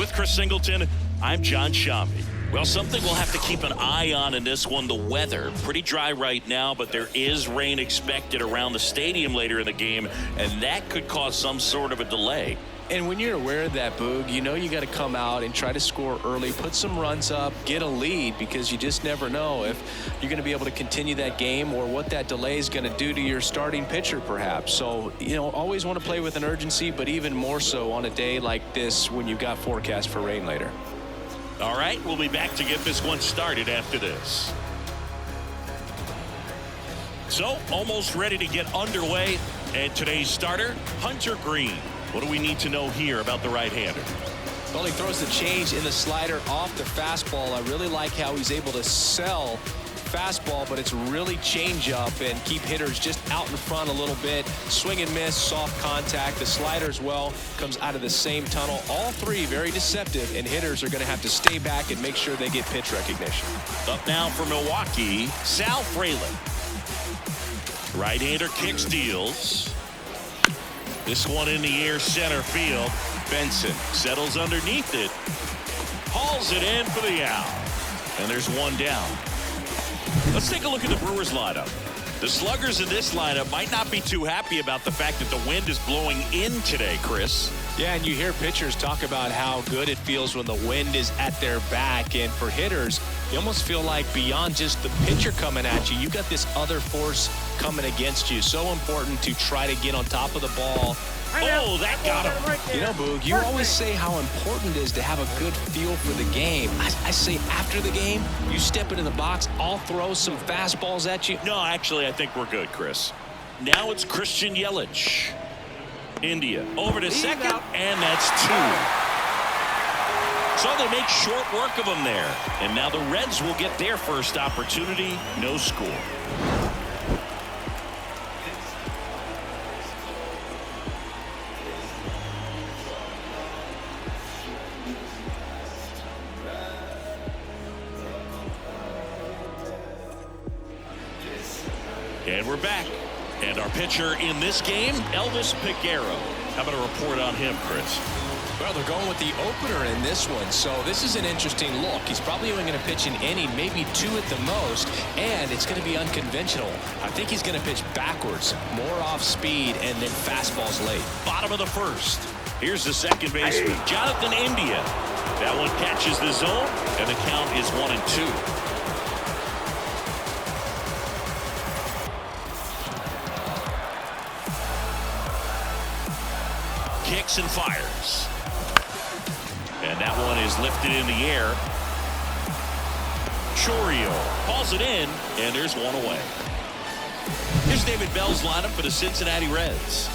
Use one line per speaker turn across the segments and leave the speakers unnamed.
With Chris Singleton, I'm John Shambi. Well, something we'll have to keep an eye on in this one, the weather. Pretty dry right now, but there is rain expected around the stadium later in the game, and that could cause some sort of a delay.
And when you're aware of that, Boog, you know you got to come out and try to score early, put some runs up, get a lead, because you just never know if you're going to be able to continue that game or what that delay is going to do to your starting pitcher, perhaps. So, you know, always want to play with an urgency, but even more so on a day like this when you've got forecast for rain later.
All right, we'll be back to get this one started after this. So, almost ready to get underway. And today's starter, Hunter Greene. What do we need to know here about the right-hander?
Well, he throws the change in the slider off the fastball. I really like how he's able to sell fastball, but it's really change up and keep hitters just out in front a little bit. Swing and miss, soft contact. The slider as well comes out of the same tunnel. All three very deceptive, and hitters are going to have to stay back and make sure they get pitch recognition.
Up now for Milwaukee, Sal Frelick. Right-hander kicks, deals. This one in the air, center field. Benson settles underneath it. Hauls it in for the out. And there's one down. Let's take a look at the Brewers lineup. The sluggers in this lineup might not be too happy about the fact that the wind is blowing in today, Chris.
Yeah, and you hear pitchers talk about how good it feels when the wind is at their back. And for hitters, you almost feel like beyond just the pitcher coming at you, you've got this other force coming against you. So important to try to get on top of the ball.
Oh, that got him.
You know, Boog, you always say how important it is to have a good feel for the game. I say after the game, you step into the box, I'll throw some fastballs at you.
No, actually, I think we're good, Chris. Now it's Christian Yelich. India over to second, and that's two. So they make short work of them there. And now the Reds will get their first opportunity. No score. And we're back. And our pitcher in this game, Elvis Peguero. How about a report on him, Chris?
Well, they're going with the opener in this one, so this is an interesting look. He's probably only going to pitch an inning, maybe two at the most, and it's going to be unconventional. I think he's going to pitch backwards, more off speed, and then fastballs late.
Bottom of the first. Here's the second baseman, Jonathan India. That one catches the zone, and the count is 1-2. Kicks and fires. And that one is lifted in the air. Chourio hauls it in, and there's one away. Here's David Bell's lineup for the Cincinnati Reds.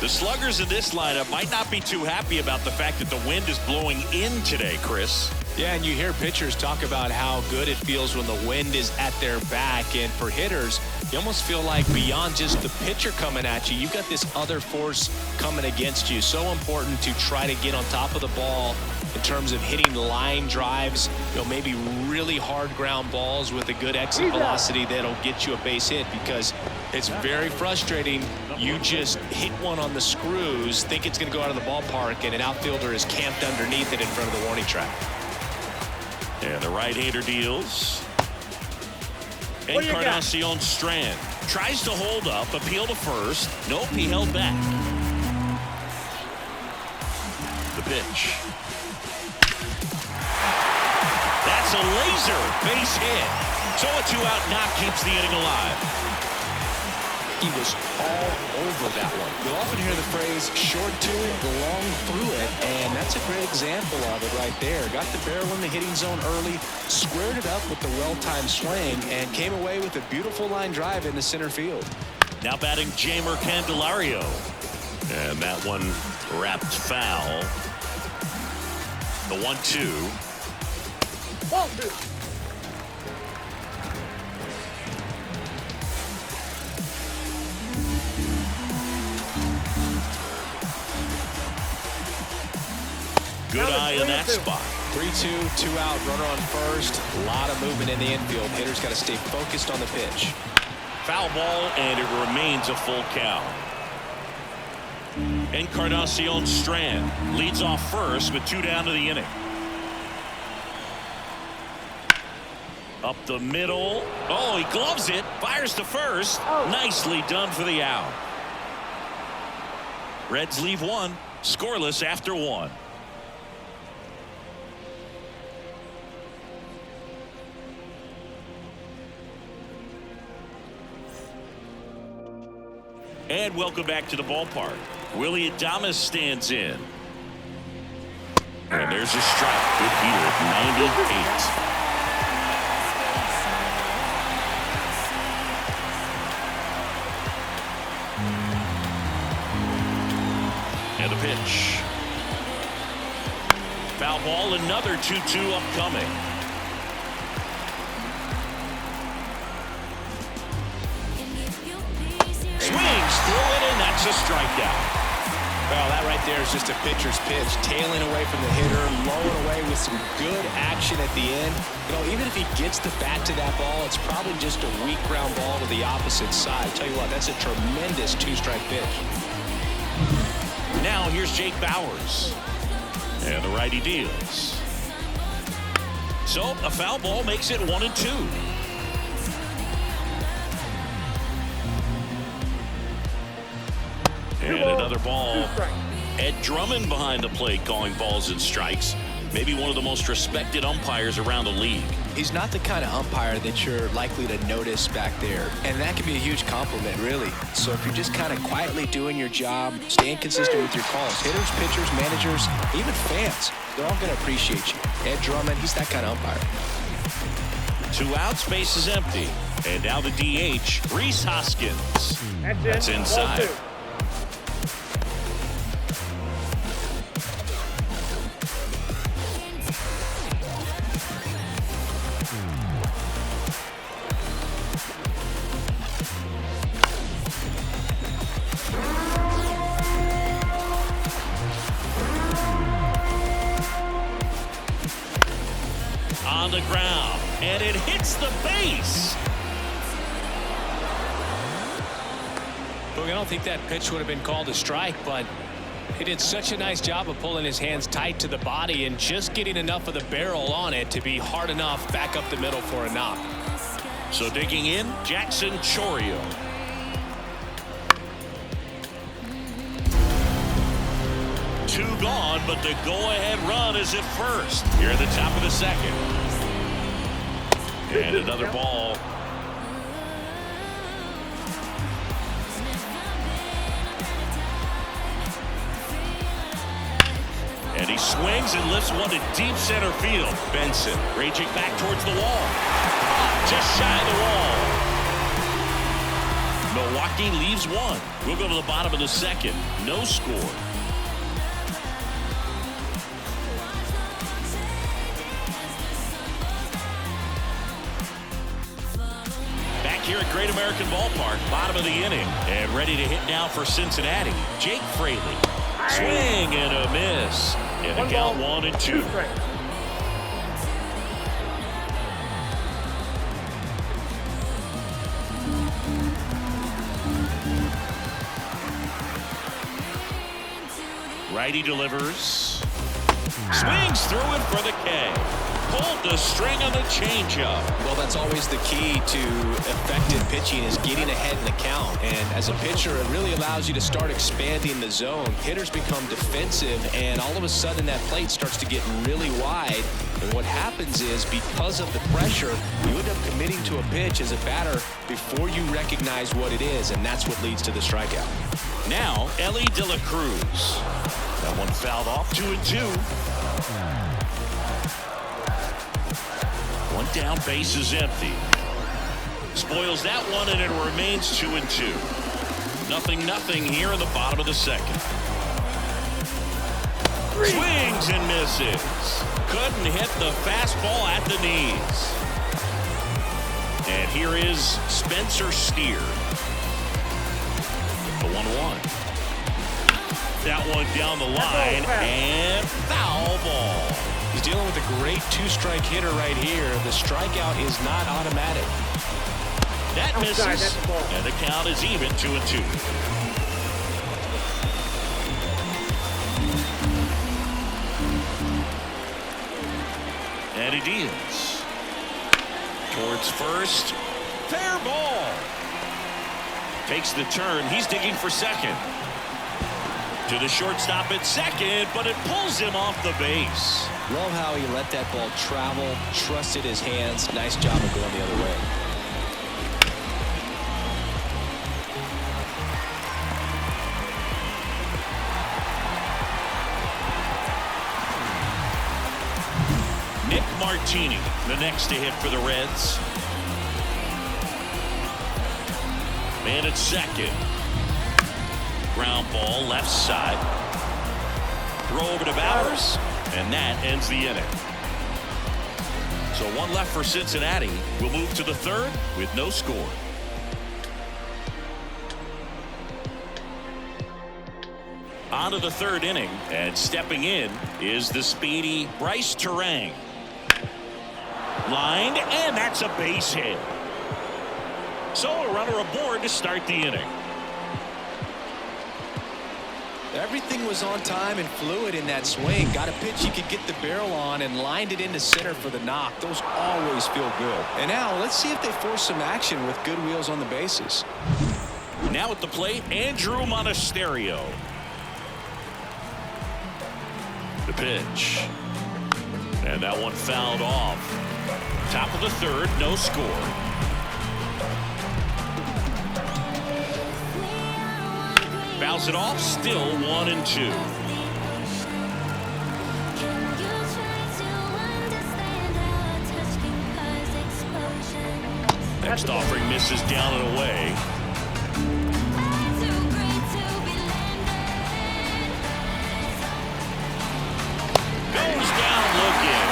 The sluggers in this lineup might not be too happy about the fact that the wind is blowing in today, Chris.
Yeah, and you hear pitchers talk about how good it feels when the wind is at their back. And for hitters, you almost feel like beyond just the pitcher coming at you, you've got this other force coming against you. So important to try to get on top of the ball in terms of hitting line drives, you know, maybe really hard ground balls with a good exit velocity that'll get you a base hit, because it's very frustrating. You just hit one on the screws, think it's going to go out of the ballpark, and an outfielder is camped underneath it in front of the warning track.
And the right-hander deals. Encarnacion Strand tries to hold up, appeal to first. Nope, he held back. The pitch. That's a laser base hit. So a two-out knock keeps the inning alive.
He was all over that one. You'll often hear the phrase short to it, long through it, and that's a great example of it right there. Got the barrel in the hitting zone early, squared it up with the well-timed swing, and came away with a beautiful line drive into center field.
Now batting Jeimer Candelario. And that one wrapped foul. The 1-2.
1-2.
Good eye in that spot.
3-2, two out, runner on first. A lot of movement in the infield. Hitters got to stay focused on the pitch.
Foul ball, and it remains a full count. Encarnacion Strand leads off first with 2 down to the inning. Up the middle. Oh, he gloves it. Fires to first. Nicely done for the out. Reds leave one. Scoreless after 1. And welcome back to the ballpark. Willy Adames stands in. And there's a strike. Good beater at 98. And a pitch. Foul ball, another 2-2 upcoming. Swings through it, and that's a strikeout.
Well, that right there is just a pitcher's pitch. Tailing away from the hitter, lowing away with some good action at the end. You know, even if he gets the bat to that ball, it's probably just a weak ground ball to the opposite side. Tell you what, that's a tremendous 2-strike pitch.
Now here's Jake Bauers. And the righty deals. So a foul ball makes it 1-2. And another ball. Ed Drummond behind the plate calling balls and strikes. Maybe one of the most respected umpires around the league.
He's not the kind of umpire that you're likely to notice back there. And that can be a huge compliment, really. So if you're just kind of quietly doing your job, staying consistent with your calls, hitters, pitchers, managers, even fans, they're all going to appreciate you. Ed Drummond, he's that kind of umpire.
2 outs, base is empty. And now the DH, Rhys Hoskins. That's inside. On the ground, and it hits the base.
Look, I don't think that pitch would have been called a strike, but he did such a nice job of pulling his hands tight to the body and just getting enough of the barrel on it to be hard enough back up the middle for a knock.
So digging in, Jackson Chourio. Two gone, but the go-ahead run is at first. Here at the top of the second. And another ball. And he swings and lifts one to deep center field. Benson raging back towards the wall. Just shy of the wall. Milwaukee leaves one. We'll go to the bottom of the second. No score. Here at Great American Ballpark, bottom of the inning, and ready to hit now for Cincinnati, Jake Fraley. Swing and a miss. And a count 1-2. Righty delivers. Swings through it for the K. Pulled the string on the changeup.
Well, that's always the key to effective pitching is getting ahead in the count. And as a pitcher, it really allows you to start expanding the zone. Hitters become defensive, and all of a sudden that plate starts to get really wide. And what happens is, because of the pressure, you end up committing to a pitch as a batter before you recognize what it is, and that's what leads to the strikeout.
Now, Elly De La Cruz. That one fouled off, 2-2. One down, base is empty. Spoils that one, and it remains 2-2. 0-0 here in the bottom of the second. Swings and misses. Couldn't hit the fastball at the knees. And here is Spencer Steer. The 1-1. That one down the line, and foul ball.
He's dealing with a great two-strike hitter right here. The strikeout is not automatic.
That misses, and the count is even, 2-2. And he deals. Towards first. Fair ball. Takes the turn. He's digging for second. To the shortstop at second, but it pulls him off the base.
Love how he let that ball travel, trusted his hands. Nice job of going the other way.
Nick Martini, the next to hit for the Reds. Man at second. Ground ball left side. Throw over to Bowers, and that ends the inning. So one left for Cincinnati. We'll move to the third with no score. On to the third inning, and stepping in is the speedy Bryce Turang. Lined, and that's a base hit. So a runner aboard to start the inning.
Everything was on time and fluid in that swing. Got a pitch he could get the barrel on and lined it into center for the knock. Those always feel good. And now let's see if they force some action with good wheels on the bases.
Now at the plate, Andrew Monasterio. The pitch. And that one fouled off. Top of the third, no score. Fouls it off, still 1-2. Next offering misses down and away. Goes down looking.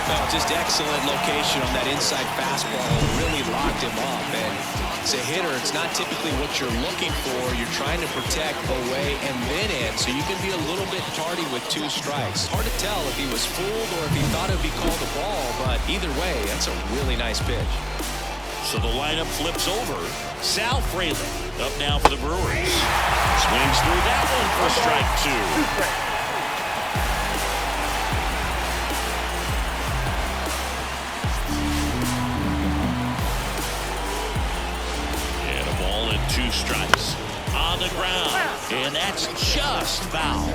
Well, just excellent location on that inside fastball. Really locked him up. And as a hitter, it's not typically what you're looking for. You're trying to protect away and then in, so you can be a little bit tardy with 2 strikes. Hard to tell if he was fooled or if he thought it would be called a ball, but either way, that's a really nice pitch.
So the lineup flips over. Sal Frelick up now for the Brewers. Swings through that one for strike 2. Two strikes on the ground, and that's just foul.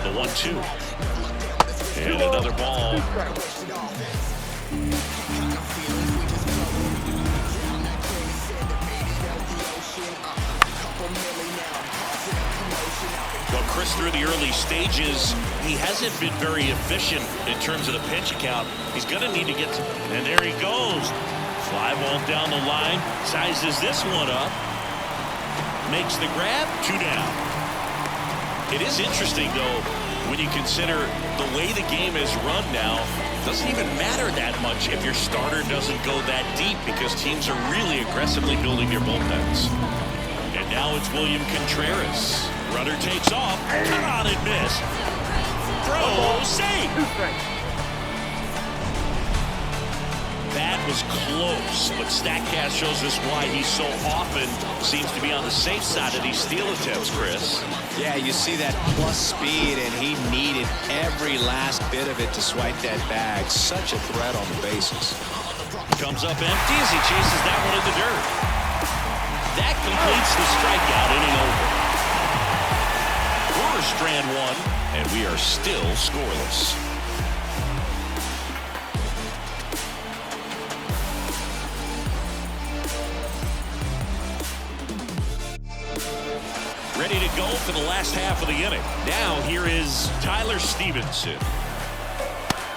The 1-2, and another ball. Well, Chris, through the early stages, he hasn't been very efficient in terms of the pitch count. He's going to need to get to, and there he goes. Fly ball down the line, sizes this one up, makes the grab, 2 down. It is interesting, though, when you consider the way the game is run now. It doesn't even matter that much if your starter doesn't go that deep because teams are really aggressively building their bullpens. And now it's William Contreras. Runner takes off, cut on and miss. Throw, safe. That was close, but StatCast shows us why he so often seems to be on the safe side of these steal attempts, Chris.
Yeah, you see that plus speed, and he needed every last bit of it to swipe that bag. Such a threat on the bases.
Comes up empty as he chases that one in the dirt. That completes the strikeout, inning over. Brewers strand 1, and we are still scoreless. Ready to go for the last half of the inning. Now here is Tyler Stevenson.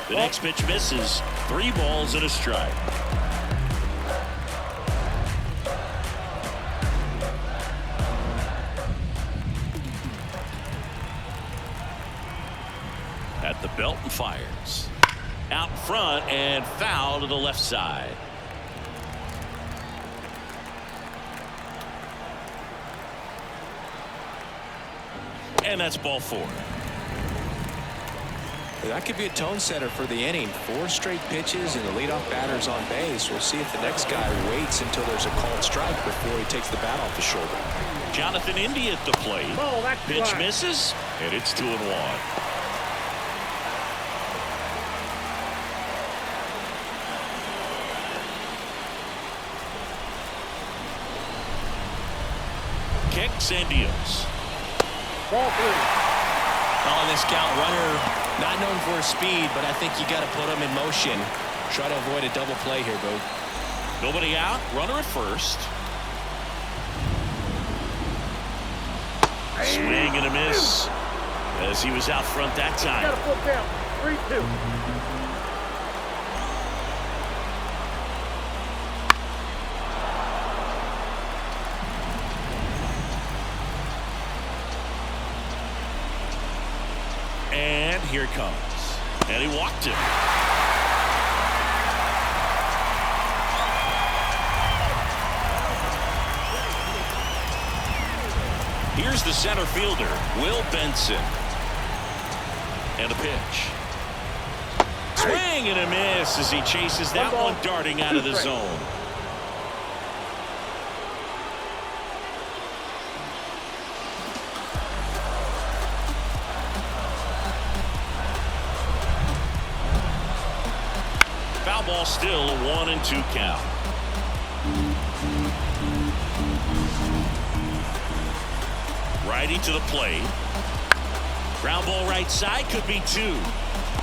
The next pitch misses. 3 balls and a strike. At the belt and fires. Out front and foul to the left side. And that's ball 4.
That could be a tone setter for the inning. 4 straight pitches and the leadoff batter's on base. We'll see if the next guy waits until there's a called strike before he takes the bat off the shoulder.
Jonathan India at the plate. Pitch misses, and it's 2-1. Kicks and deals.
Ball 3.
On this count, runner not known for his speed, but I think you got to put him in motion. Try to avoid a double play here, Boog.
Nobody out. Runner at first. Swing and a miss as he was out front that time.
Got a full count. 3-2.
And here it comes. And he walked him. Here's the center fielder, Will Benson. And a pitch. Swing and a miss as he chases that one darting out of the zone. Foul ball still, a 1-2 count. Righty to the plate. Ground ball right side, could be 2.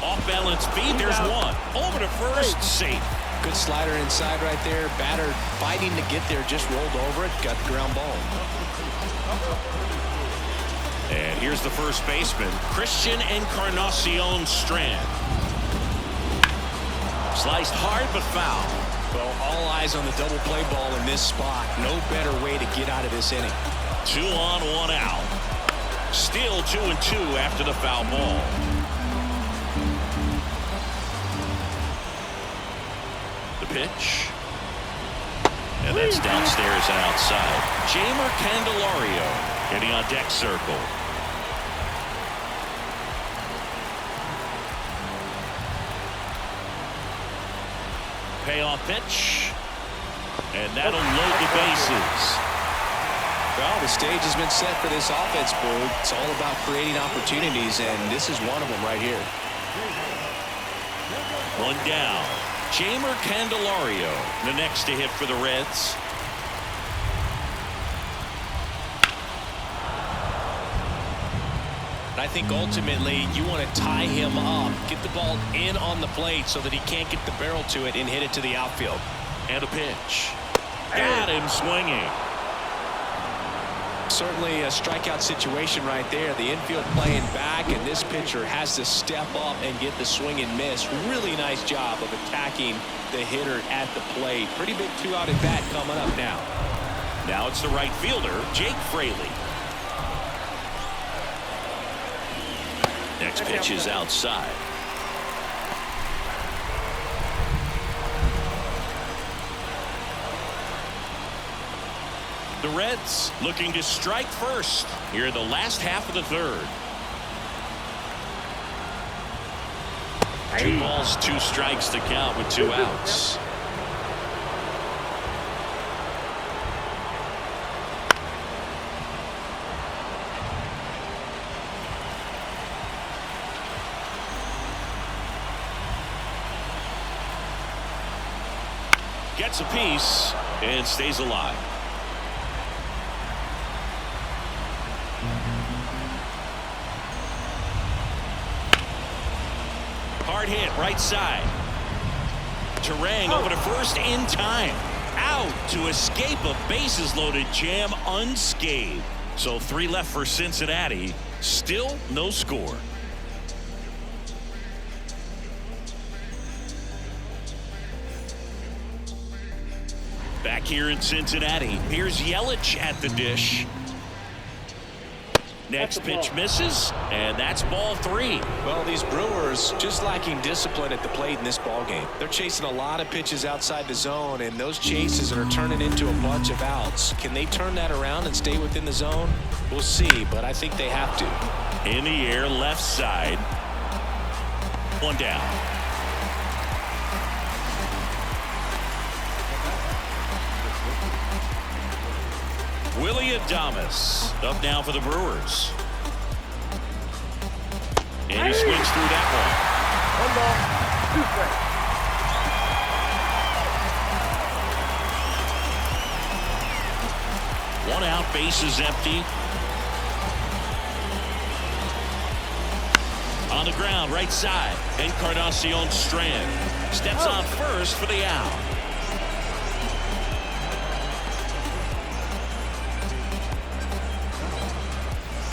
Off balance feet, there's 1. Over to first, safe.
Good slider inside right there. Batter fighting to get there, just rolled over it, got the ground ball.
And here's the first baseman, Christian Encarnacion Strand. Sliced hard but foul.
Well, all eyes on the double play ball in this spot. No better way to get out of this inning.
2 on, 1 out. Still 2-2 after the foul ball. The pitch. And that's downstairs and outside. Jeimer Candelario getting on deck circle. Payoff pitch. And that'll load the bases.
Well, the stage has been set for this offense, Boog. It's all about creating opportunities, and this is one of them right here.
1 down. Jeimer Candelario, the next to hit for the Reds.
I think ultimately you want to tie him up, get the ball in on the plate so that he can't get the barrel to it and hit it to the outfield.
And a pitch. Got him swinging.
Certainly a strikeout situation right there. The infield playing back, and this pitcher has to step up and get the swing and miss. Really nice job of attacking the hitter at the plate. Pretty big 2-out at bat coming up now.
Now it's the right fielder, Jake Fraley. Next pitch is outside. The Reds looking to strike first here in the last half of the third. 2 balls, 2 strikes to count with 2 outs. Gets a piece and stays alive. Hard hit right side. Turang over to first in time. Out to escape a bases loaded jam unscathed. So 3 left for Cincinnati. Still no score. Back here in Cincinnati, here's Yelich at the dish. Next pitch misses, and that's ball 3.
Well, these Brewers just lacking discipline at the plate in this ball game. They're chasing a lot of pitches outside the zone, and those chases are turning into a bunch of outs. Can they turn that around and stay within the zone? We'll see, but I think they have to.
In the air, left side. 1 down. Willy Adames up now for the Brewers. And he swings through that
One ball, 2 strikes.
one. One out, base is empty. On the ground, right side. Encarnacion Strand steps on first for the out.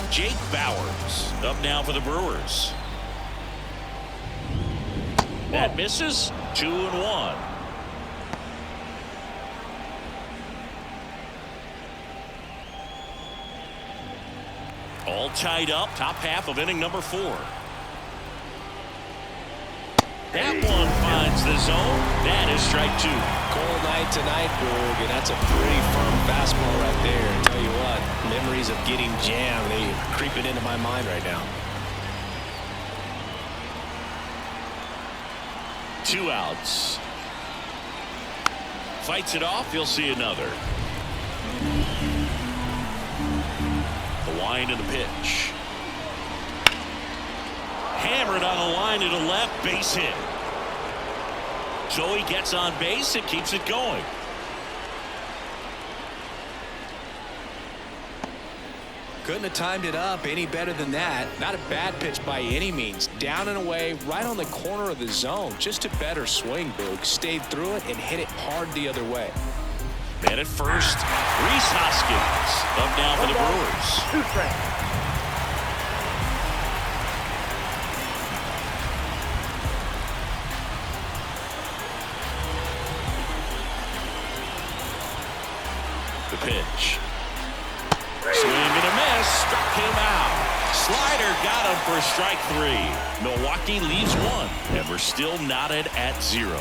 Jake Bauers up now for the Brewers. That misses. 2-1. All tied up. Top half of inning number 4. That one finds the zone. That is strike 2.
Cold night tonight, Boog, and that's a pretty firm fastball right there. I tell you what, memories of getting jammed, they're creeping into my mind right now.
2 outs. Fights it off. He'll see another. The wind and the pitch. Hammered on the line to the left, base hit. So he gets on base and keeps it going.
Couldn't have timed it up any better than that. Not a bad pitch by any means. Down and away, right on the corner of the zone. Just a better swing, Boog. Stayed through it and hit it hard the other way.
Man at first, Rhys Hoskins up now for the Brewers.
2 strikes.
The pitch. Swing and a miss. Struck him out. Slider got him for strike 3. Milwaukee leaves 1, and we're still knotted at 0.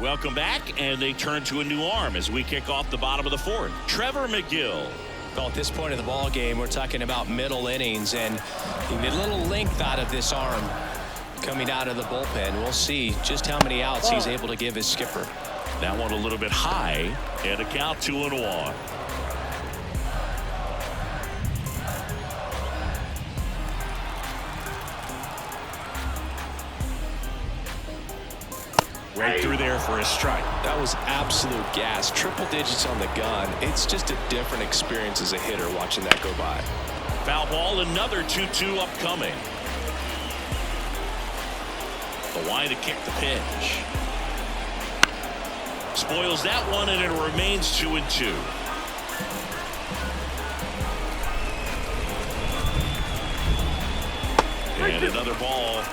Welcome back, and they turn to a new arm as we kick off the bottom of the 4th. Trevor Megill.
Well, at this point of the ball game, we're talking about middle innings, and you get a little length out of this arm coming out of the bullpen. We'll see just how many outs he's able to give his skipper.
That one a little bit high, and a count 2-1. Right through there for a strike.
That was absolute gas. Triple digits on the gun. It's just a different experience as a hitter watching that go by.
Foul ball, another 2-2 upcoming. The line to kick the pitch. Spoils that one, and it remains 2-2. And another ball.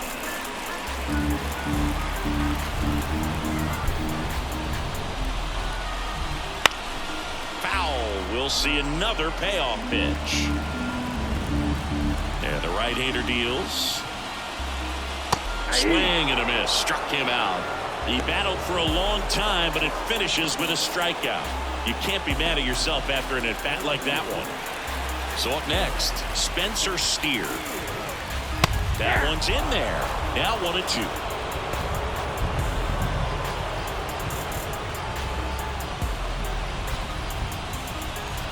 Foul. We'll see another payoff pitch. And the right-hander deals. Swing and a miss. Struck him out. He battled for a long time, but it finishes with a strikeout. You can't be mad at yourself after an at-bat like that one. So up next, Spencer Steer. That one's in there. Now 1-2.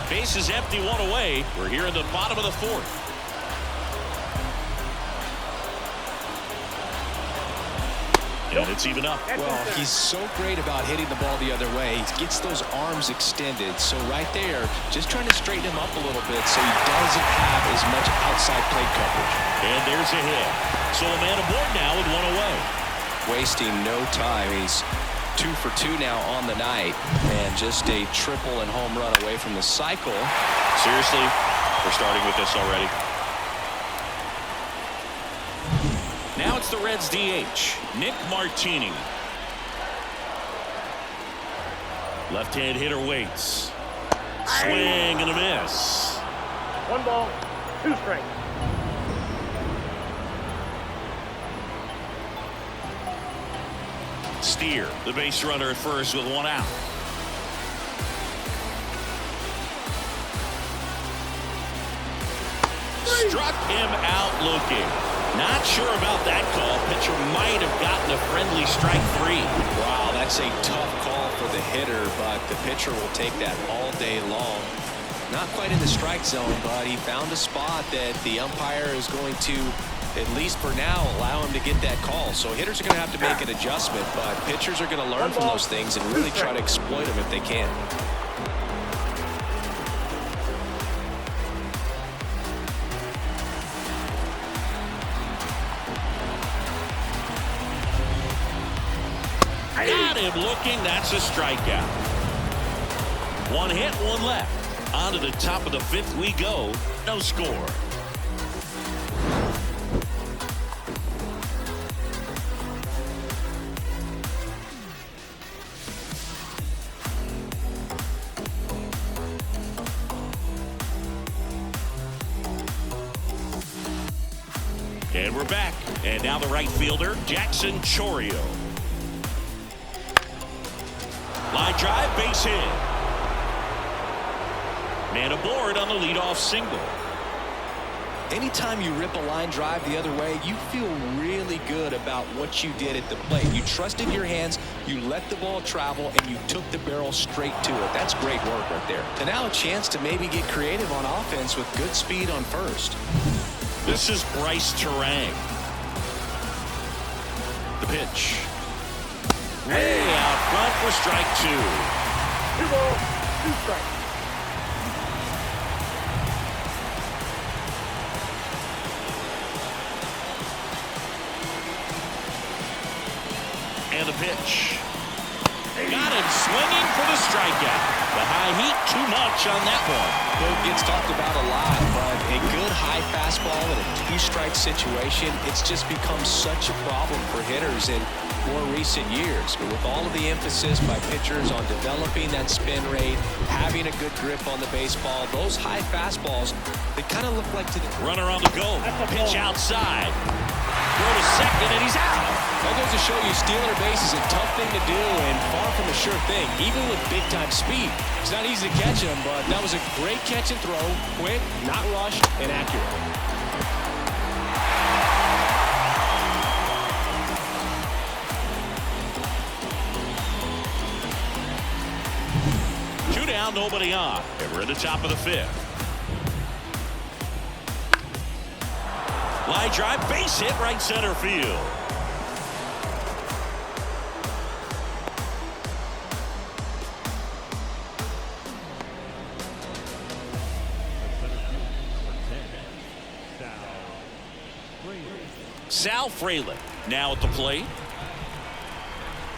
Base is empty, 1 away. We're here in the bottom of the 4th. And it's even up.
Well, he's so great about hitting the ball the other way. He gets those arms extended. So right there, just trying to straighten him up a little bit so he doesn't have as much outside plate coverage.
And there's a hit. So a man aboard now with 1 away.
Wasting no time. He's 2 for 2 now on the night. And just a triple and home run away from the cycle.
Seriously, we're starting with this already. Now it's the Reds DH, Nick Martini. Left-hand hitter waits. Swing and a miss.
1 ball, 2 strikes.
Steer, the base runner at first with 1 out. struck him out looking. Not sure about that call. Pitcher might have gotten a friendly strike 3.
Wow, that's a tough call for the hitter, but the pitcher will take that all day long. Not quite in the strike zone, but he found a spot that the umpire is going to, at least for now, allow him to get that call. So hitters are going to have to make an adjustment, but pitchers are going to learn from those things and really try to exploit them if they can.
Got him looking. That's a strikeout. One hit, one left. On to the top of the 5th we go. No score. And we're back. And now the right fielder, Jackson Chourio. Line drive, base hit. Man aboard on the leadoff single.
Anytime you rip a line drive the other way, you feel really good about what you did at the plate. You trusted your hands, you let the ball travel, and you took the barrel straight to it. That's great work right there. And now a chance to maybe get creative on offense with good speed on first.
This is Bryce Terang. The pitch. Way out front for strike 2.
2 balls, 2 strikes.
And the pitch. Got him swinging for the strikeout. The high heat, too much on that one.
It gets talked about a lot, but a good high fastball in a 2-strike situation, it's just become such a problem for hitters in more recent years. But with all of the emphasis by pitchers on developing that spin rate, having a good grip on the baseball, those high fastballs, they kind of look like to the
runner on the go. Pitch outside. Throw to second, and he's out.
That goes to show you stealing a base is a tough thing to do and far from a sure thing, even with big-time speed. It's not easy to catch him, but that was a great catch and throw. Quick, not rushed, and accurate.
Two down, nobody on. And we're at the top of the 5th. Line drive, base hit, right center field. Sal Frelick now at the plate.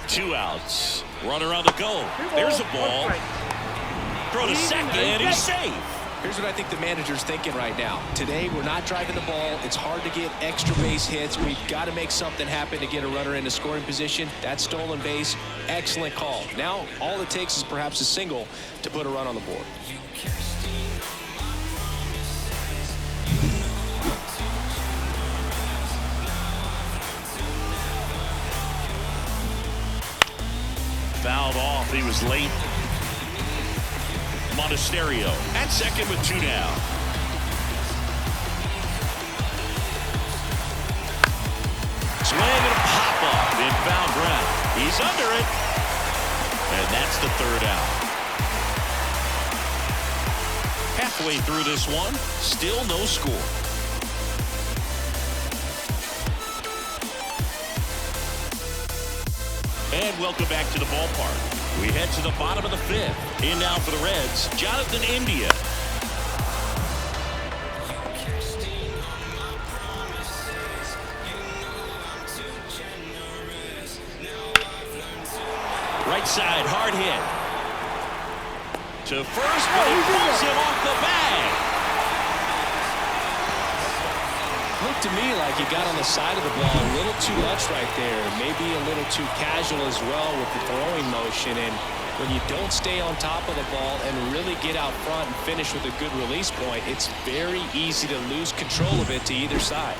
2 outs. Runner on the go. There's a ball. Throw to second. He's safe.
Here's what I think the manager's thinking right now. Today, we're not driving the ball. It's hard to get extra base hits. We've got to make something happen to get a runner into scoring position. That stolen base, excellent call. Now, all it takes is perhaps a single to put a run on the board.
Fouled off. He was late. Monasterio at second with 2 down. Swing and a pop up in foul ground. He's under it. And that's the 3rd out. Halfway through this one, still no score. And welcome back to the ballpark. We head to the bottom of the 5th. In now for the Reds, Jonathan India. Right side, hard hit. To first, but he pulls him off the bag.
Looked to me like he got on the side of the ball a little too much right there. Maybe a little too casual as well with the throwing motion. And when you don't stay on top of the ball and really get out front and finish with a good release point, it's very easy to lose control of it to either side.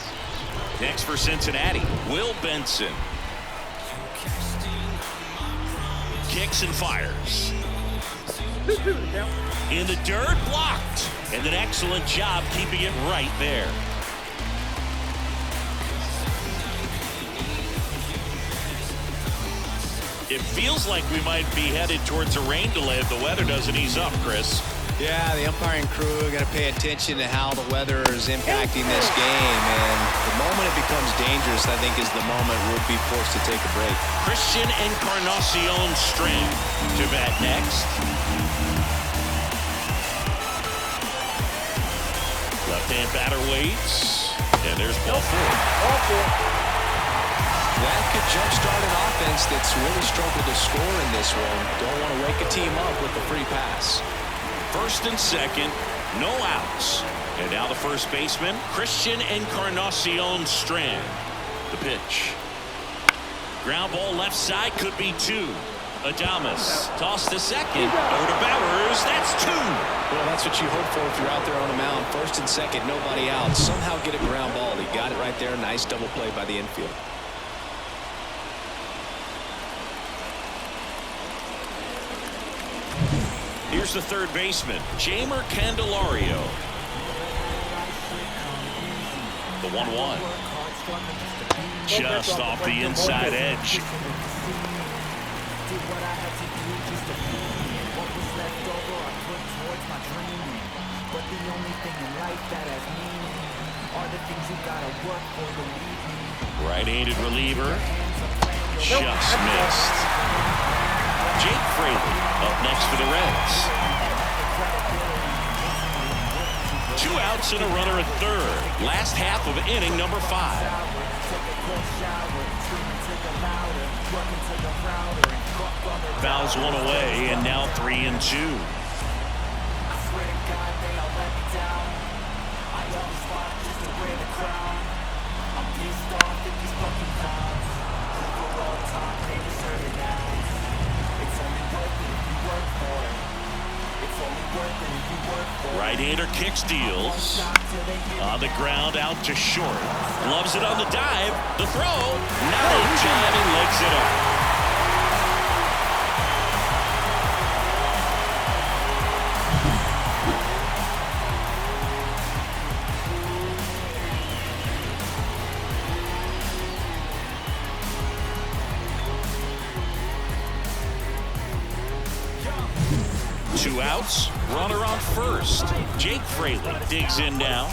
Next for Cincinnati, Will Benson. Kicks and fires. In the dirt, blocked. and an excellent job keeping it right there. It feels like we might be headed towards a rain delay if the weather doesn't ease up, Chris.
Yeah, the umpiring crew are going to pay attention to how the weather is impacting this game. And the moment it becomes dangerous, I think, is the moment we'll be forced to take a break.
Christian Encarnacion Strand to bat next. Left-hand batter waits. And there's ball four.
That could jumpstart an offense that's really struggled to score in this one. Don't want to wake a team up with a free pass.
First and second, no outs. And now the first baseman, Christian Encarnacion Strand. The pitch. Ground ball left side, could be two. Adames toss to second. Over to Bowers. That's two.
Well, that's what you hope for if you're out there on the mound. First and second, nobody out. Somehow get a ground ball. He got it right there. Nice double play by the infield.
Here's the third baseman, Jeimer Candelario. The 1-1. Just off the inside edge. Right-handed reliever. Just missed. Jake Fraley up next for the Reds. 2 outs and a runner at third. Last half of inning number 5. Fouls one away, and now 3-2. Right-hander kicks, deals. On the ground, out to short. Loves it on the dive. The throw. Not in time, and legs it up. Two outs, runner on first. Jake Fraley digs in now.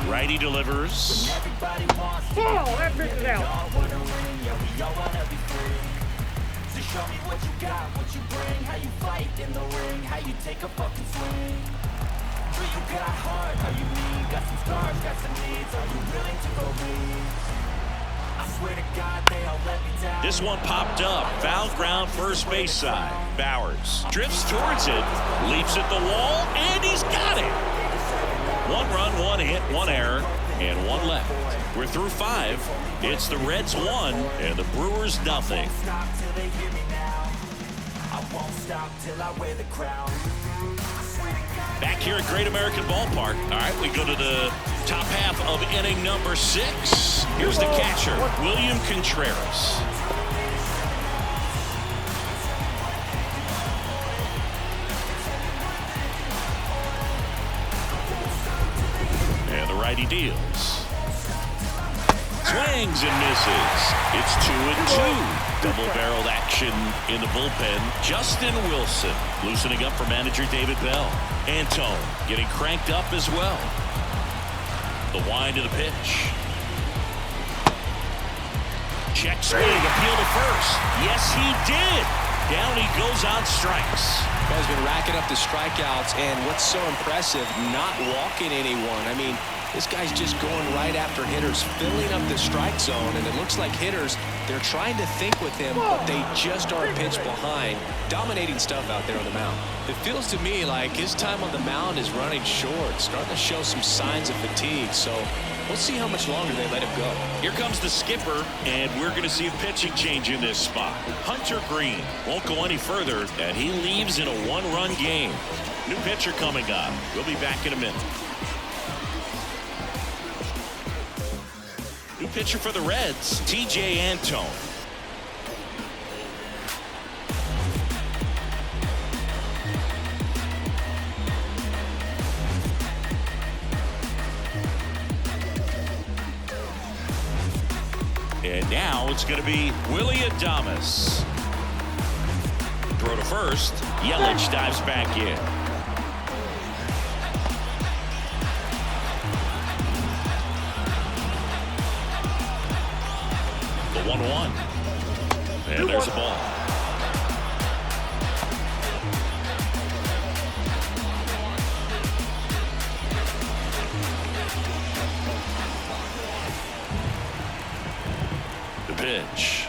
Righty delivers.
Ball, that pitch is out.
This one popped up. Foul ground, first base side. Bowers drifts towards it, leaps at the wall, and he's got it. 1 run, 1 hit, 1 error, and 1 left. We're through 5. It's the Reds 1 and the Brewers nothing. Back here at Great American Ballpark. All right, we go to the top half of inning number 6. Here's the catcher, William Contreras. And the righty deals. Swings and misses. It's 2-2. Double-barreled action in the bullpen. Justin Wilson loosening up for manager David Bell. Antone getting cranked up as well. The wind of the pitch. Check swing, appeal to first. Yes, he did. Down he goes on strikes.
Guy's been racking up the strikeouts, and what's so impressive, not walking anyone. I mean, this guy's just going right after hitters, filling up the strike zone, and it looks like hitters, they're trying to think with him, but they just are a pitch behind. Dominating stuff out there on the mound. It feels to me like his time on the mound is running short, starting to show some signs of fatigue, so we'll see how much longer they let him go.
Here comes the skipper, and we're going to see a pitching change in this spot. Hunter Green won't go any further, and he leaves in a 1-run game. New pitcher coming up. We'll be back in a minute. New pitcher for the Reds, T.J. Antone. And now it's going to be Willy Adames. Throw to first. Yelich dives back in. The 1-1. And there's a ball. The pitch.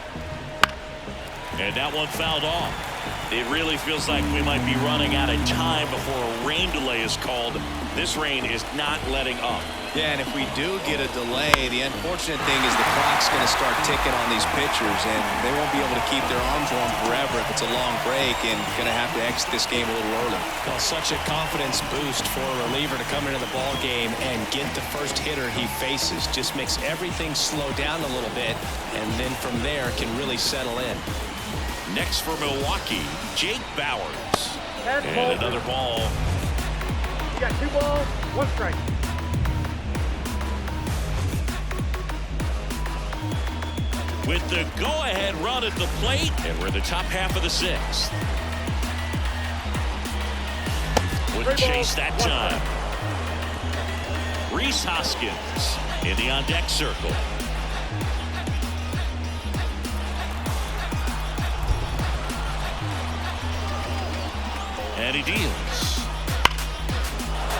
And that one fouled off. It really feels like we might be running out of time before a rain delay is called. This rain is not letting up.
Yeah, and if we do get a delay, the unfortunate thing is the clock's going to start ticking on these pitchers, and they won't be able to keep their arms warm forever if it's a long break, and going to have to exit this game a little early.
Well, such a confidence boost for a reliever to come into the ball game and get the first hitter he faces. Just makes everything slow down a little bit, and then from there can really settle in.
Next for Milwaukee, Jake Bauers.
That's
And
ball.
another ball.
You got 2 balls, 1 strike.
With the go-ahead run at the plate, and we're in the top half of the 6th. Wouldn't chase that time. Rhys Hoskins in the on-deck circle. And he deals.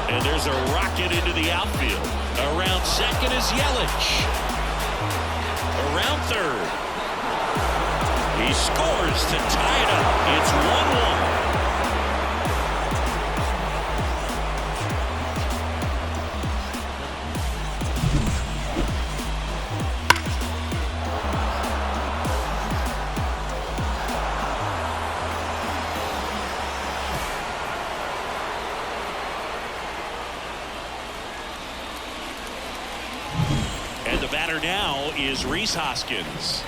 And there's a rocket into the outfield. Around second is Yelich. Around third. He scores to tie it up. It's 1-1. And the batter now is Rhys Hoskins.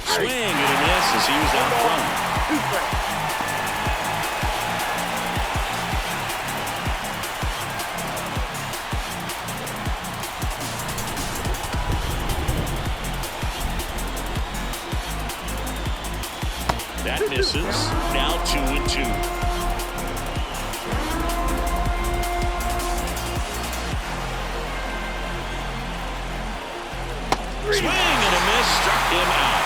Swing and a miss as he was out front.
2 strikes.
That misses. Now 2-2. Swing and a miss, struck him out.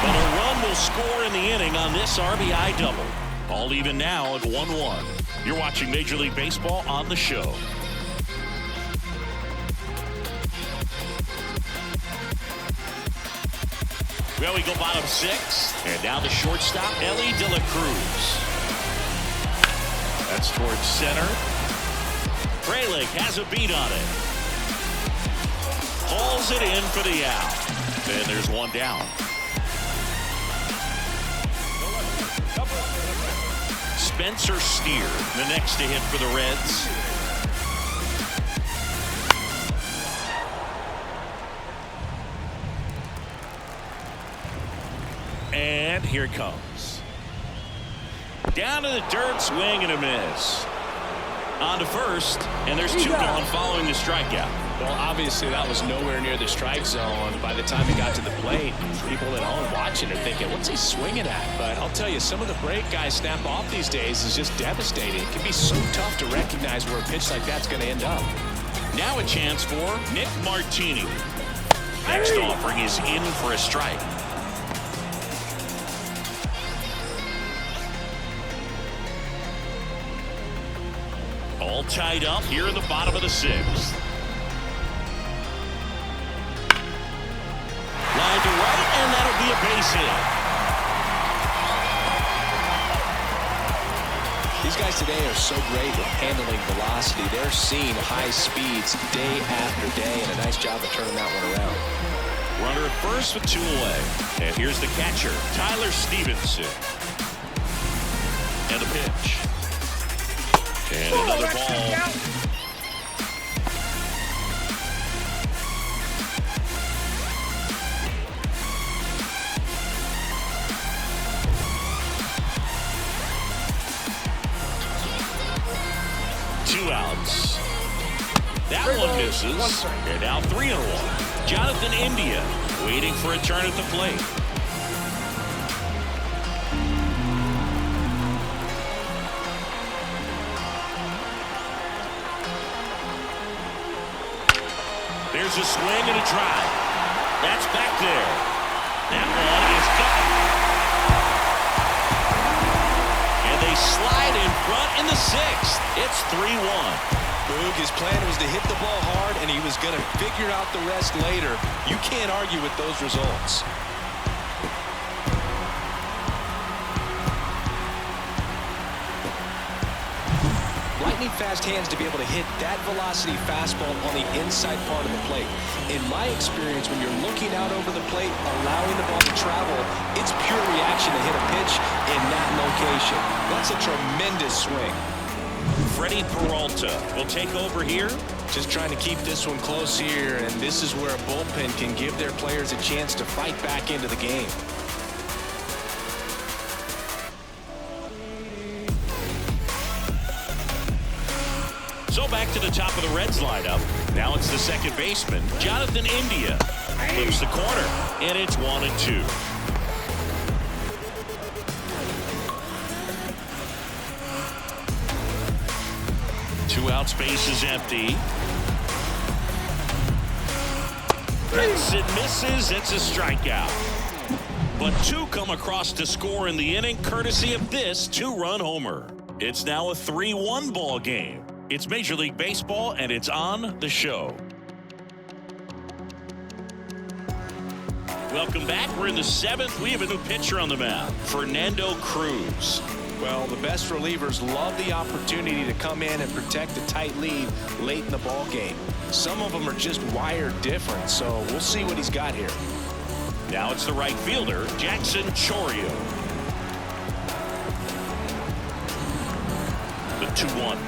But a run will score in the inning on this RBI double. All even now at 1-1. You're watching Major League Baseball on the show. Well, we go bottom 6. And now the shortstop, Elly De La Cruz. That's towards center. Frelick has a beat on it. Hauls it in for the out. And there's one down. Spencer Steer, the next to hit for the Reds. And here it comes. Down to the dirt, swing and a miss. On to first, and there's 2 gone following the strikeout.
Well, obviously that was nowhere near the strike zone by the time he got to the plate. People at home watching are thinking, what's he swinging at? But I'll tell you, some of the break guys snap off these days is just devastating. It can be so tough to recognize where a pitch like that's going to end up.
Now a chance for Nick Martini. Next offering is in for a strike. All tied up here in the bottom of the 6th. Line to right, and that'll be a base hit.
These guys today are so great with handling velocity. They're seeing high speeds day after day, and a nice job of turning that one around.
Runner at first with 2 away. And here's the catcher, Tyler Stevenson. And the pitch. And another ball. 2 outs. That
Straight
one
ball,
misses.
1 strike.
They're now 3-1. Jonathan India waiting for a turn at the plate. There's a swing and a drive. That's back there. That one is gone. And they slide in front in the 6th. It's 3-1.
Boog, his plan was to hit the ball hard, and he was going to figure out the rest later. You can't argue with those results. Lightning fast hands to be able to hit that velocity fastball on the inside part of the plate. In my experience, when you're looking out over the plate, allowing the ball to travel, it's pure reaction to hit a pitch in that location. That's a tremendous swing.
Freddie Peralta will take over here.
Just trying to keep this one close here, and this is where a bullpen can give their players a chance to fight back into the game.
So back to the top of the Reds lineup. Now it's the second baseman, Jonathan India. Flips the corner, and it's 1-2. Two outs, base is empty. Benson misses. It's a strikeout. But two come across to score in the inning, courtesy of this two-run homer. It's now a 3-1 ball game. It's Major League Baseball, and it's on the show. Welcome back. We're in the 7th. We have a new pitcher on the mound, Fernando Cruz.
Well, the best relievers love the opportunity to come in and protect a tight lead late in the ball game. Some of them are just wired different, so we'll see what he's got here.
Now it's the right fielder, Jackson Chourio. The 2-1.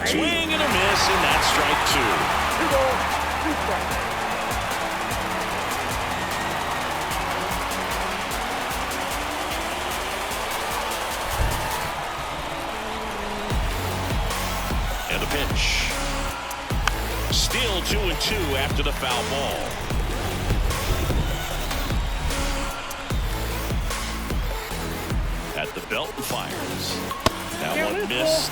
Swing and a miss, and that's strike 2.
2 balls, 2 strikes.
And the pitch. Still 2-2 after the foul ball. At the belt and fires. That one missed.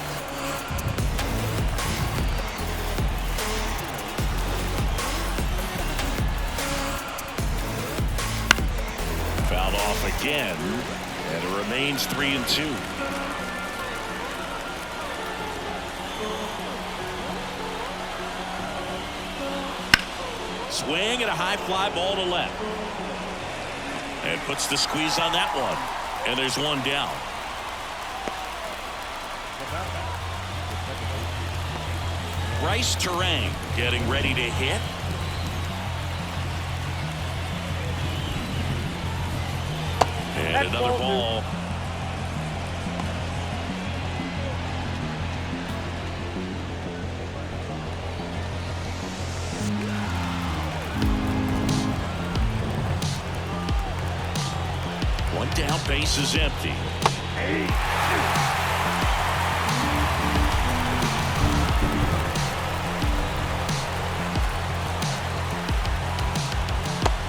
Fouled off again, and it remains 3-2. Swing and a high fly ball to left. And puts the squeeze on that one. And there's one down. Bryce Terang getting ready to hit. And another ball. One down, base is empty.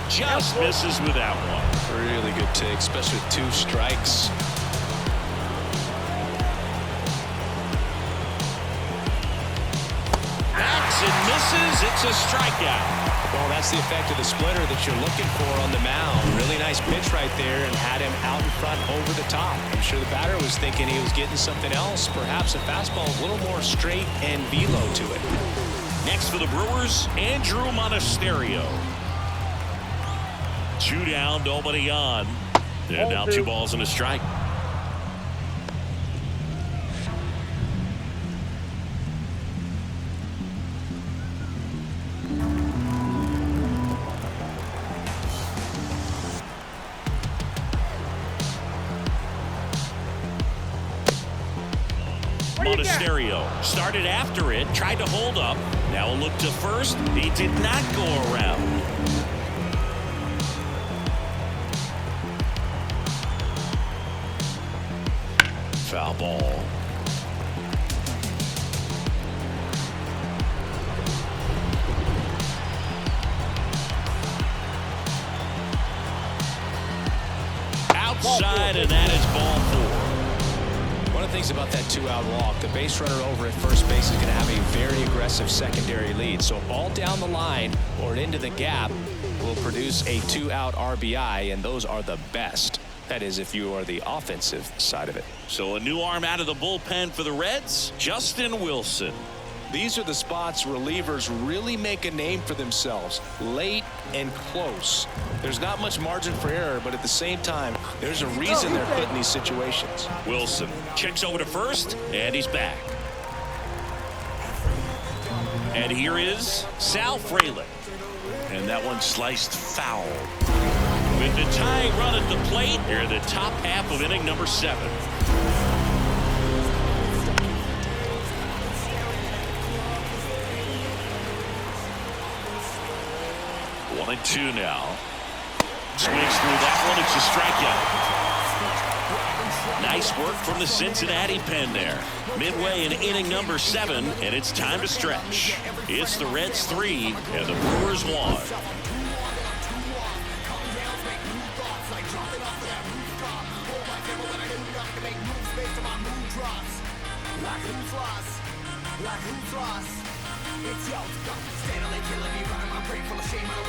Just misses with that one.
Really good take, especially with 2 strikes.
Bats and misses. It's a strikeout.
Well, that's the effect of the splitter that you're looking for on the mound. Really nice pitch right there and had him out in front over the top. I'm sure the batter was thinking he was getting something else, perhaps a fastball a little more straight and velo to it.
Next for the Brewers, Andrew Monasterio. 2 down, nobody on. And now 2 balls and a strike. Monasterio started after it, tried to hold up. Now a look to first. He did not go around. Foul ball. outside, and that is ball 4.
One of the things about that 2-out walk, the base runner over at first base is going to have a very aggressive secondary lead. So a ball down the line or into the gap will produce a 2-out RBI, and those are the best. That is, if you are the offensive side of it.
So a new arm out of the bullpen for the Reds, Justin Wilson.
These are the spots relievers really make a name for themselves, late and close. There's not much margin for error, but at the same time, there's a reason they're put in these situations.
Wilson checks over to first, and he's back. And here is Sal Frelick. And that one sliced foul. With the tying run at the plate, here the top half of inning number 7. 1-2 now. Swings through that one. It's a strikeout. Nice work from the Cincinnati pen there. Midway in inning number 7, and it's time to stretch. It's the Reds 3 and the Brewers 1.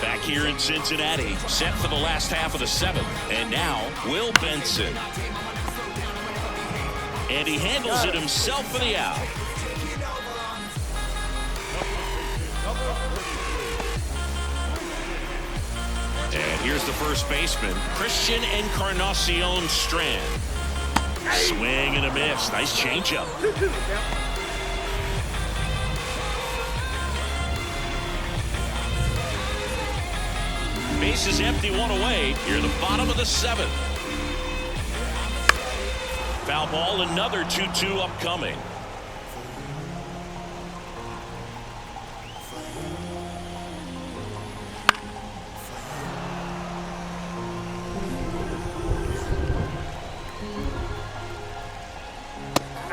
Back here in Cincinnati, set for the last half of the 7th. And now, Will Benson. And he handles it himself for the out. And here's the first baseman, Christian Encarnacion Strand. Swing and a miss. Nice changeup. Base is empty, 1 away. Here the bottom of the 7th. Foul ball, another 2-2 upcoming.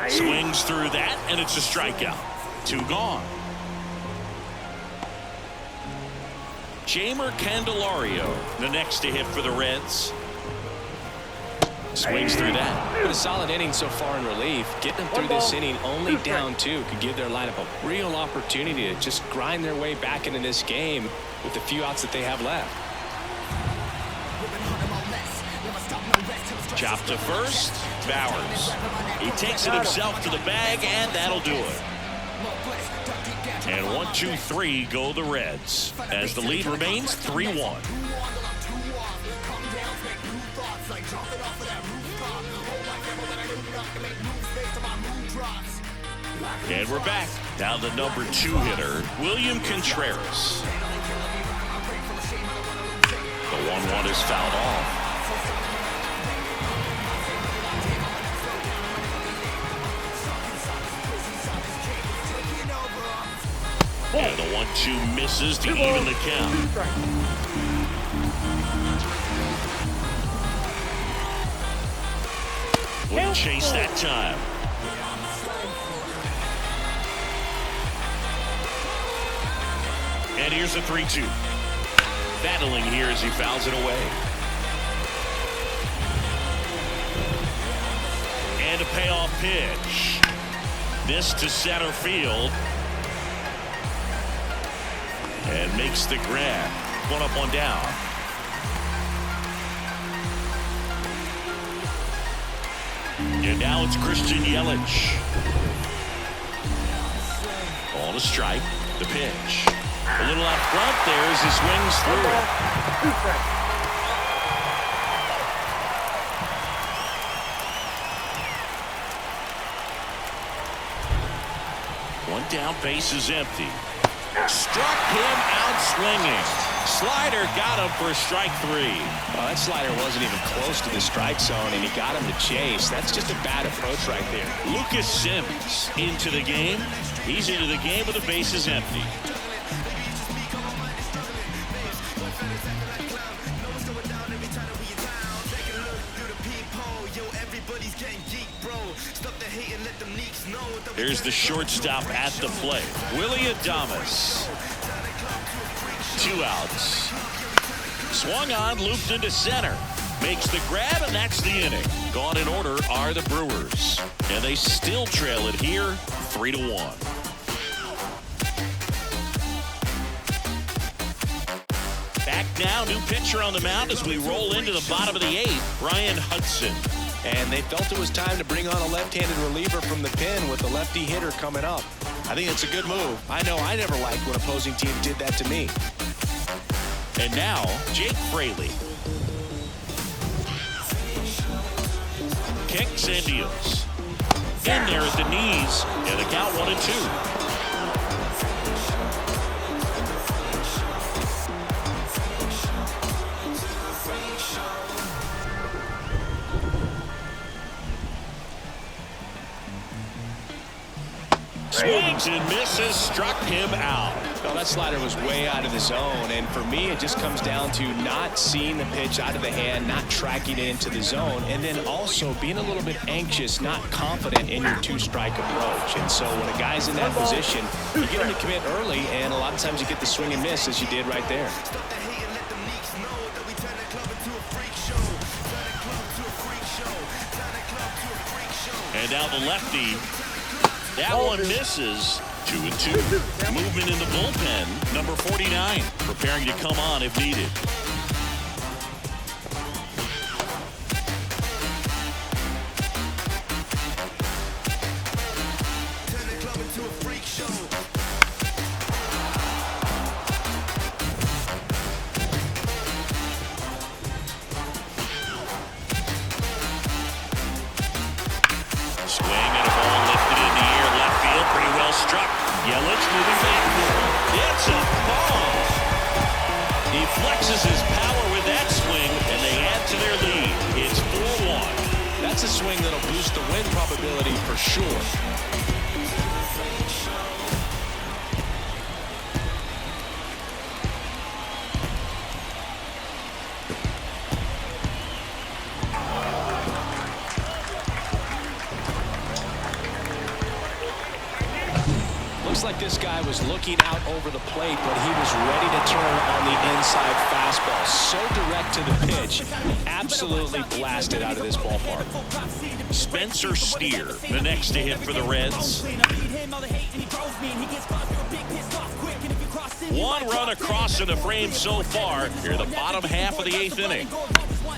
Swings through that, and it's a strikeout. 2 gone. Jeimer Candelario, the next to hit for the Reds. Swings through that.
Been a solid inning so far in relief. Getting them through this inning only down 2 could give their lineup a real opportunity to just grind their way back into this game with the few outs that they have left.
Chop to first, Bowers. He takes it himself to the bag, and that'll do it. And 1-2-3 go the Reds as the lead remains 3-1. And we're back. Now the number 2 hitter, William Contreras. The 1-1 is fouled off. And the 1-2 misses to even the count. Wouldn't chase that time. And here's the 3-2. Battling here as he fouls it away. And a payoff pitch. This to center field. And makes the grab. 1 up, 1 down. And now it's Christian Yelich. On a strike. The pitch. A little out front there as he swings through it. 1 down, base is empty. Struck him out swinging. Slider got him for strike 3.
Well, that slider wasn't even close to the strike zone, and he got him to chase. That's just a bad approach right there.
Lucas Sims into the game. He's into the game with the bases empty. Here's the shortstop at the plate, Willy Adames. 2 outs. Swung on, looped into center. makes the grab, and that's the inning. Gone in order are the Brewers, and they still trail it here 3-1. Back now, new pitcher on the mound as we roll into the bottom of the 8th, Ryan Hudson.
And they felt it was time to bring on a left-handed reliever from the pen with a lefty hitter coming up. I think it's a good move. I know I never liked when opposing teams did that to me.
And now, Jake Fraley. Kicks and deals. In there at the knees, and the count 1-2. Swings and misses, struck him out.
Well, that slider was way out of the zone, and for me, it just comes down to not seeing the pitch out of the hand, not tracking it into the zone, and then also being a little bit anxious, not confident in your two-strike approach. And so when a guy's in that position, you get him to commit early, and a lot of times you get the swing and miss, as you did right there.
And now the lefty. That one misses. 2-2. Movement in the bullpen. Number 49 preparing to come on if needed. Swing and a ball lifted in the air. Left field pretty well struck. Yelich moving back for him. It's a ball. He flexes his power with that swing, and they add to their lead. It's 4-1.
That's a swing that'll boost the win probability for sure. Looks like this guy was looking out over the plate, but he was ready to turn on the inside fastball. So direct to the pitch. Absolutely blasted out of this ballpark.
Spencer Steer, the next to hit for the Reds. One run across in the frame so far. Here, the bottom half of the 8th inning.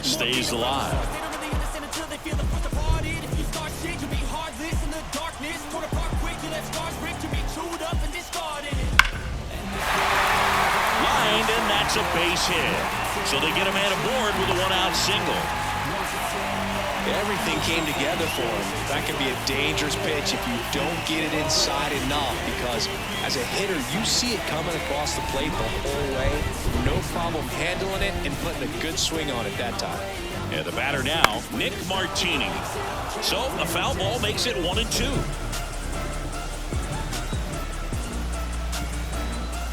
Stays alive. Lined, and that's a base hit. So they get a man aboard with a 1-out single.
Everything came together for him. That can be a dangerous pitch if you don't get it inside enough, because as a hitter, you see it coming across the plate the whole way. No problem handling it and putting a good swing on it that time.
And the batter now, Nick Martini. So a foul ball makes it 1-2.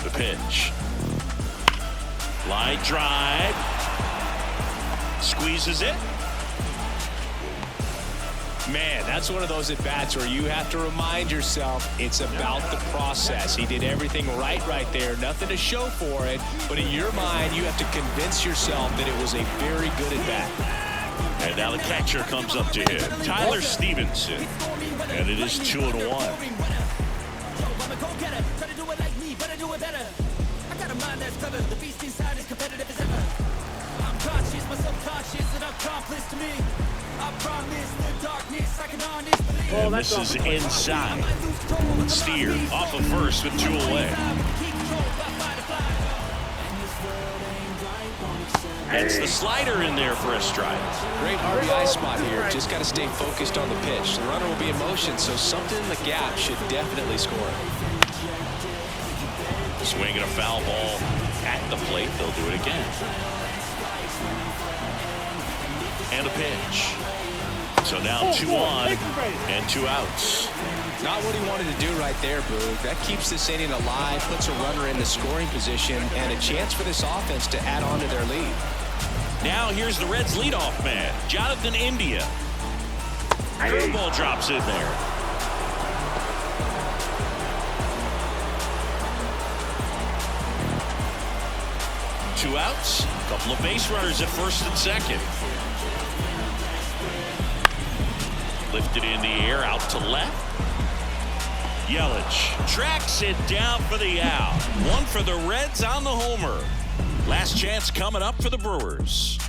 The pitch. Line drive. Squeezes it.
Man, that's one of those at-bats where you have to remind yourself it's about the process. He did everything right there. Nothing to show for it. But in your mind, you have to convince yourself that it was a very good at-bat.
And now the catcher comes up to hit. Tyler Stevenson. And it is 2-1. And this is inside. Steer off of first with 2 away. That's the slider in there for a strike.
Great RBI spot here. Just got to stay focused on the pitch. The runner will be in motion, so something in the gap should definitely score.
Swinging a foul ball at the plate. They'll do it again. And a pitch. So now 2 on and 2 outs.
Not what he wanted to do right there, Boog. That keeps this inning alive, puts a runner in the scoring position, and a chance for this offense to add on to their lead.
Now here's the Reds' leadoff man, Jonathan India. Curveball drops in there. Two outs, a couple of base runners at first and second. Lifted in the air, out to left. Yelich tracks it down for the out. One for the Reds on the homer. Last chance coming up for the Brewers.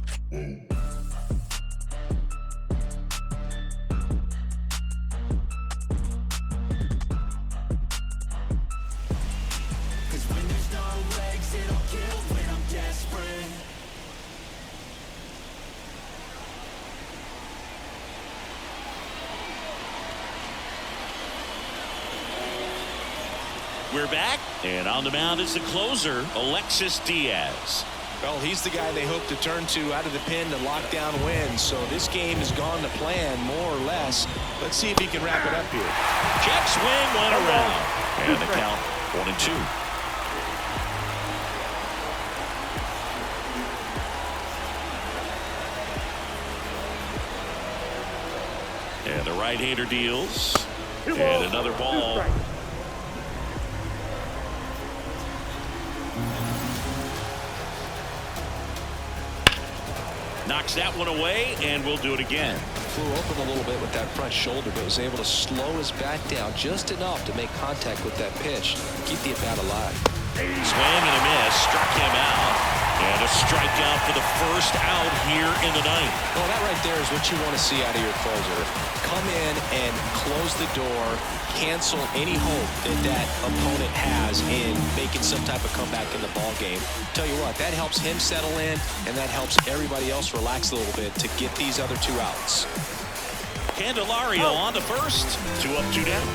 We're back, and on the mound is the closer, Alexis Diaz.
Well, he's the guy they hope to turn to out of the pen to lock down wins. So this game has gone to plan, more or less. Let's see if he can wrap it up here.
Check swing, went around. And the count 1-2. And the right-hander deals. And another ball. Knocks that one away, and we'll do it again.
Flew open a little bit with that front shoulder, but was able to slow his bat down just enough to make contact with that pitch, keep the at-bat alive.
Swing and a miss, struck him out. And a strikeout for the first out here in the ninth.
Well, that right there is what you want to see out of your closer. Come in and close the door, cancel any hope that opponent has in making some type of comeback in the ball game. Tell you what, that helps him settle in, and that helps everybody else relax a little bit to get these other two outs.
Candelario on the first. 2 up, 2 down.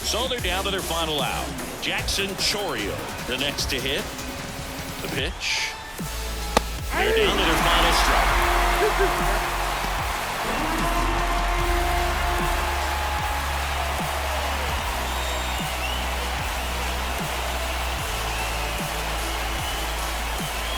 So they're down to their final out. Jackson Chourio, the next to hit. The pitch. They're down to their final strike.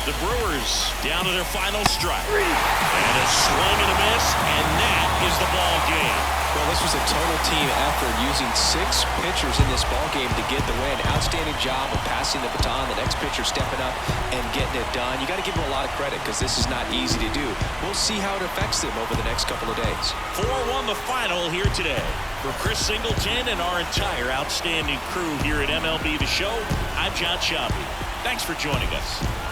The Brewers down to their final strike. And a swing and a miss, and that is the ball game.
Well, this was a total team effort, using 6 pitchers in this ball game to get the win. Outstanding job of passing the baton. The next pitcher stepping up and getting it done. You got to give them a lot of credit because this is not easy to do. We'll see how it affects them over the next couple of days.
4-1 the final here today. For Chris Singleton and our entire outstanding crew here at MLB The Show, I'm John Sciambi. Thanks for joining us.